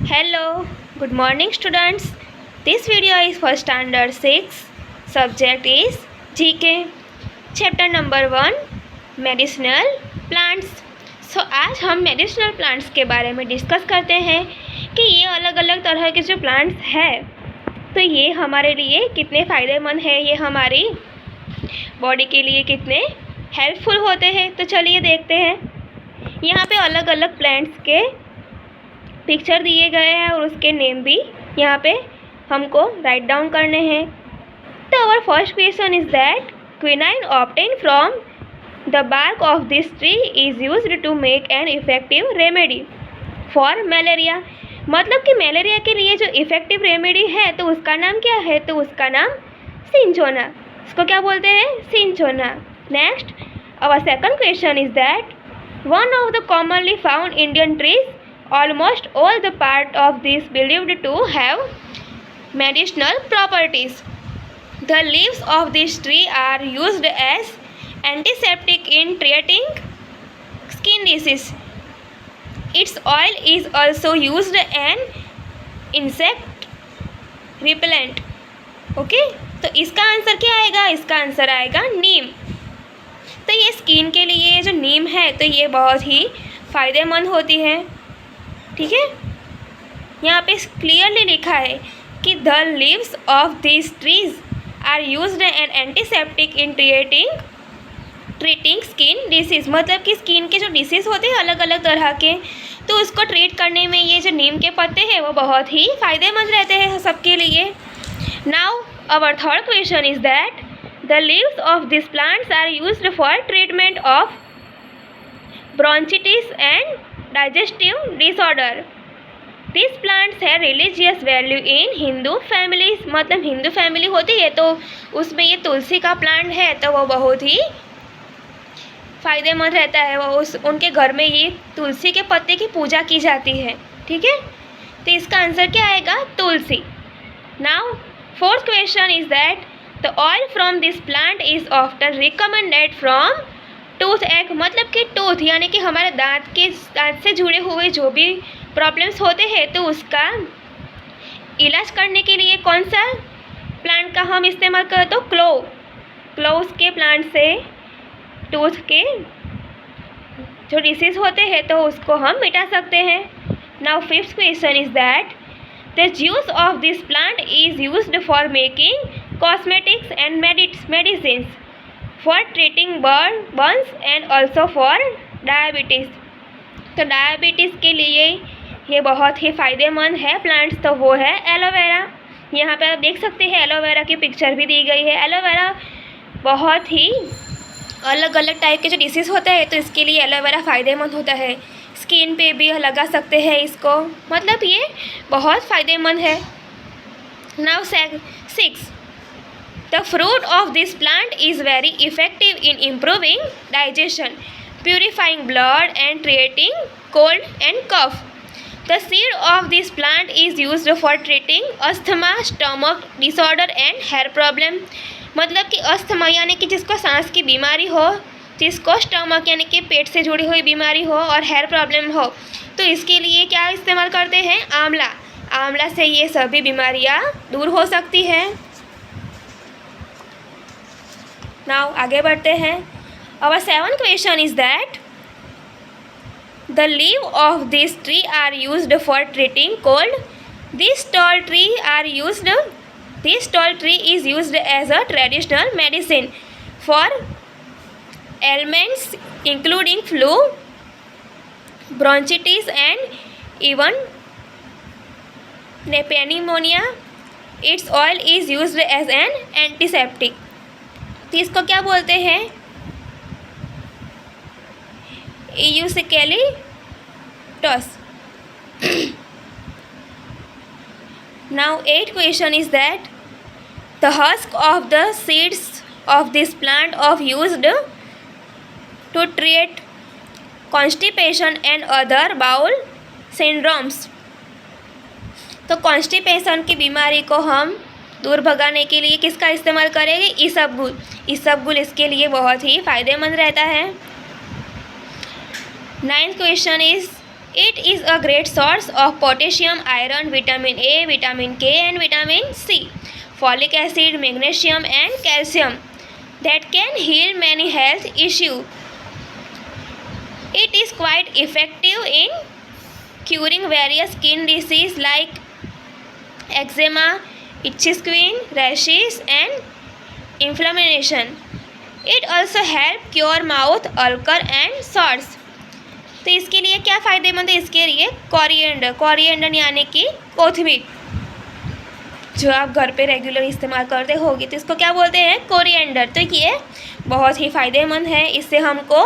Hello, good morning students. This video is for standard 6. Subject is GK. Chapter number 1 Medicinal Plants. आज हम medicinal plants के बारे में discuss करते हैं कि ये अलग अलग तरह के जो प्लांट्स हैं तो ये हमारे लिए कितने फ़ायदेमंद है, ये हमारी बॉडी के लिए कितने हेल्पफुल होते हैं। तो चलिए देखते हैं। यहाँ पे अलग अलग प्लांट्स के पिक्चर दिए गए हैं और उसके नेम भी यहाँ पे हमको राइट डाउन करने हैं। तो our first question is that quinine obtain from the bark of this tree is used to make an effective remedy for malaria. मतलब कि मलेरिया के लिए जो इफेक्टिव रेमेडी है तो उसका नाम क्या है, तो उसका नाम सिंचोना। इसको क्या बोलते हैं, cinchona. Next our second question is that one of the commonly found Indian trees almost all the part of this believed to have medicinal properties. The leaves of this tree are used as antiseptic in treating skin disease. Its oil is also used as insect repellent. Okay, तो इसका answer क्या आएगा, इसका answer आएगा नीम। तो ये skin के लिए जो नीम है तो ये बहुत ही फ़ायदेमंद होती है। ठीक है, यहाँ पे क्लियरली लिखा है कि the leaves of this trees are used an antiseptic in treating skin disease. मतलब कि स्किन के जो डिसीज़ होते हैं अलग अलग तरह के, तो उसको ट्रीट करने में ये जो नीम के पत्ते हैं वो बहुत ही फ़ायदेमंद रहते हैं सबके लिए। Now our third question is that the leaves of this plants are used for treatment of bronchitis and digestive disorder. These plants have religious value in Hindu families. मतलब हिंदू फैमिली होती है तो उसमें ये तुलसी का प्लांट है तो वो बहुत ही फ़ायदेमंद रहता है। वो उनके घर में ये तुलसी के पत्ते की पूजा की जाती है। ठीक है, तो इसका आंसर क्या आएगा, tulsi. Now fourth question is that the oil from this plant is often recommended from toothache. मतलब कि टूथ यानी कि हमारे दांत से जुड़े हुए जो भी प्रॉब्लम्स होते हैं तो उसका इलाज करने के लिए कौन सा प्लांट का हम इस्तेमाल करें, तो क्लोव्स के प्लांट से टूथ के जो डिसीज़ होते हैं तो उसको हम मिटा सकते हैं। Now fifth question is that the juice of this plant is used for making cosmetics and medicine for treating Burns and also for diabetes. तो डायबिटीज़ के लिए ये बहुत ही फ़ायदेमंद है प्लांट्स, तो वो है एलोवेरा। यहाँ पे आप देख सकते हैं एलोवेरा की पिक्चर भी दी गई है। एलोवेरा बहुत ही अलग अलग टाइप के जो डिसीज़ होते हैं तो इसके लिए एलोवेरा फ़ायदेमंद होता है। स्किन पे भी लगा सकते हैं इसको, मतलब ये बहुत फ़ायदेमंद है। Now 6 The fruit of this plant is very effective in improving digestion, purifying blood and treating cold and cough. The seed of this plant is used for treating asthma, stomach disorder and hair problem. मतलब कि asthma यानी कि जिसको सांस की बीमारी हो, जिसको स्टमक यानी कि पेट से जुड़ी हुई बीमारी हो और हेयर प्रॉब्लम हो, तो इसके लिए क्या इस्तेमाल करते हैं, आंवला। आंवला से ये सभी बीमारियाँ दूर हो सकती हैं। नाउ आगे बढ़ते हैं। Our seven question is that the leave of this tree are used for treating cold. This tall tree is used as a traditional medicine for elements including flu, bronchitis and even pneumonia. Its oil is used as an antiseptic. तो इसको क्या बोलते हैं, eucalyptus. Now 8 question is that the husk of the seeds of this plant of used to treat constipation and other bowl syndromes. तो constipation की बीमारी को हम दूर भगाने के लिए किसका इस्तेमाल करेंगे, इसबगुल। इसबगुल इसके लिए बहुत ही फ़ायदेमंद रहता है। 9th question is It is a great source of potassium, iron, vitamin A, vitamin K and vitamin C, folic acid, magnesium and calcium that can heal many health issues. It is quite effective in curing various skin diseases like eczema, itchy skin, rashes and inflammation. It also help cure mouth ulcer and sores. तो इसके लिए क्या फ़ायदेमंद है? इसके लिए coriander यानी कि कोथिमीर, जो आप घर पे रेगुलर इस्तेमाल करते होगी तो इसको क्या बोलते हैं? कोरिएंडर। तो ये बहुत ही फ़ायदेमंद है। इससे हमको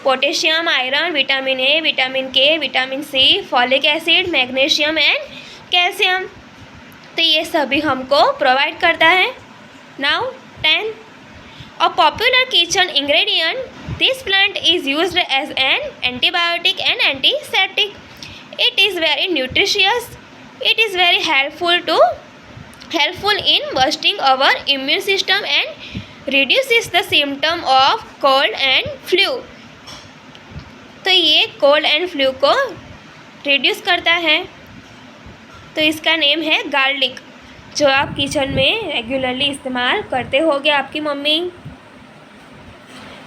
potassium, iron, vitamin A, vitamin K, vitamin C, folic acid, magnesium and calcium, तो ये सभी हमको प्रोवाइड करता है। Now 10, a popular kitchen ingredient, this plant is used as an antibiotic and antiseptic. It is very nutritious. It is very helpful in boosting our immune system and reduces the symptom of cold and flu. तो ये cold and flu को reduce करता है। तो इसका name है garlic, जो आप किचन में रेगुलरली इस्तेमाल करते होगे आपकी mummy.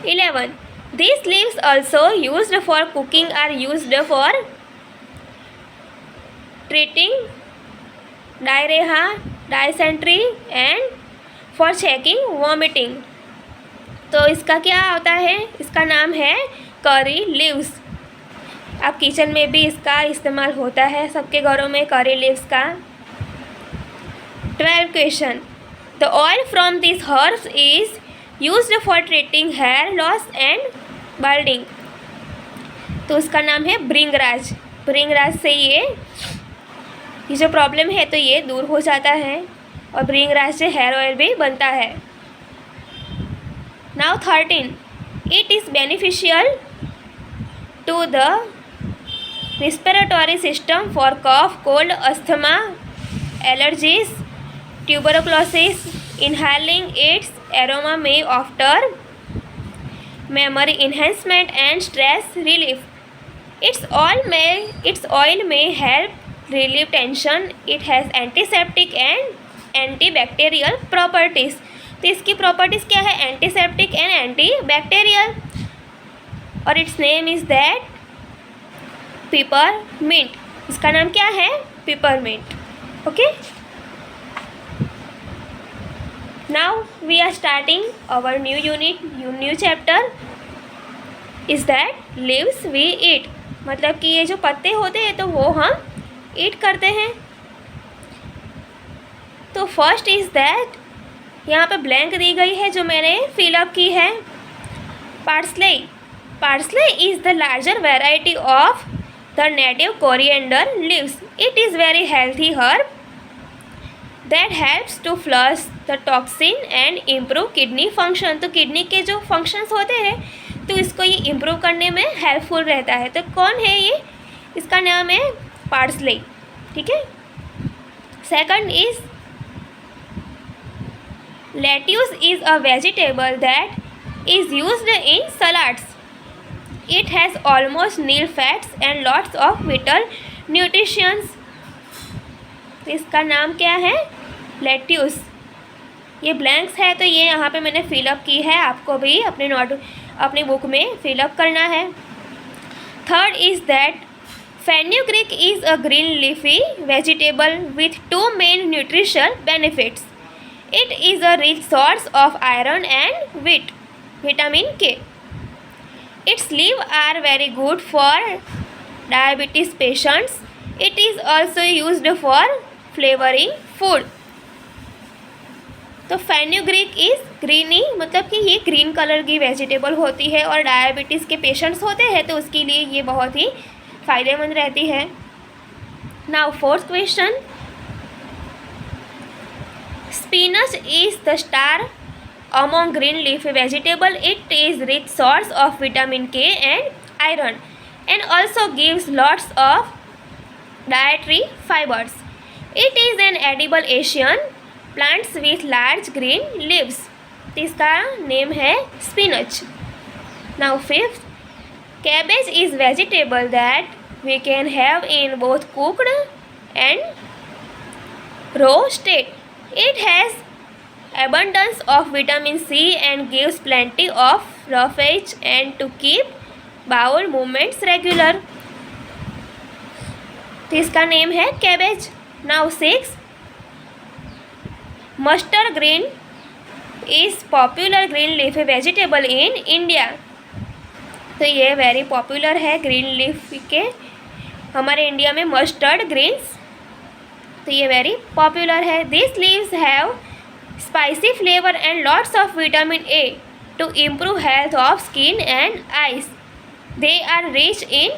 11, these leaves also used for cooking are used for treating diarrhea, dysentery and for checking vomiting. तो इसका क्या होता है? इसका नाम है करी लीव्स। आप किचन में भी इसका इस्तेमाल होता है सबके घरों में करी लीव्स का। 12 question, the oil from this herbs is used for treating hair loss and balding. तो उसका नाम है भृंगराज। भृंगराज से ये जो प्रॉब्लम है तो ये दूर हो जाता है, और भृंगराज से हेयर ऑयल भी बनता है। Now 13, it is beneficial to the respiratory system for cough, cold, asthma, allergies, tuberculosis. Inhaling its aroma may offer memory enhancement and stress relief. Its oil may help relieve tension. It has antiseptic and antibacterial properties. तो इसकी properties क्या है? Antiseptic and antibacterial, और its name is that peppermint. इसका नाम क्या है? Peppermint. Okay, now we are starting our new unit, new chapter is that leaves we eat. मतलब कि ये जो पत्ते होते हैं तो वो हम ईट करते हैं। तो फर्स्ट इज़ दैट, यहाँ पे ब्लैंक दी गई है जो मैंने फिलअप की है। Parsley. Parsley is the larger variety of the native coriander leaves. It is very healthy herb that helps to flush the toxin and improve kidney function. तो kidney के जो फंक्शंस होते हैं तो इसको ये इम्प्रूव करने में हेल्पफुल रहता है। तो कौन है ये? इसका नाम है पार्सले। ठीक है। Second is lettuce is a vegetable that is used in salads. It has almost nil fats and lots of vital nutrients. तो इसका नाम क्या है? लेट्यूस। ये ब्लैंक्स है तो ये यहाँ पे मैंने फिलअप की है, आपको भी अपनी बुक में फिलअप करना है। Third is that fenugreek is a green leafy vegetable with 2 main nutritional benefits. It is a rich source of iron and vitamin K. Its leaves are very good for diabetes patients. It is also used for flavoring food. तो fenugreek is greeny, मतलब कि ये green colour की vegetable होती है और diabetes के patients होते हैं तो उसके लिए ये बहुत ही फ़ायदेमंद रहती है। Now fourth question, spinach is the star among green leafy vegetable. It is rich source of vitamin K and iron and also gives lots of dietary fibers. It is an edible Asian plants with large green leaves. इसका name है spinach. Now fifth, cabbage is vegetable that We can have in both cooked and raw state. It has abundance of vitamin C and gives plenty of roughage and to keep bowel movements regular. तो इसका name है cabbage. Now 6. Mustard green is popular green leafy vegetable in India. तो ये very popular है green leaf के हमारे India में mustard greens. तो ये वेरी पॉपुलर है. This leaves have spicy flavour and lots of vitamin A to improve health of skin and eyes. They are rich in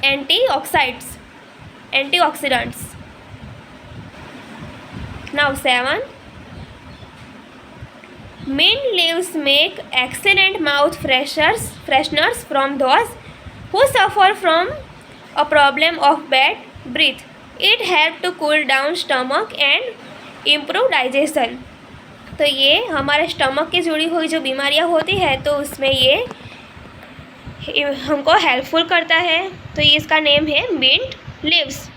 antioxidants. Now 7. Mint leaves make excellent mouth fresheners from those who suffer from a problem of bad breath. It helps to cool down stomach and improve digestion. तो ये हमारे stomach की जुड़ी हुई जो बीमारियां होती है तो उसमें ये हमको हेल्पफुल करता है. तो ये इसका नेम है मिंट लीव्स.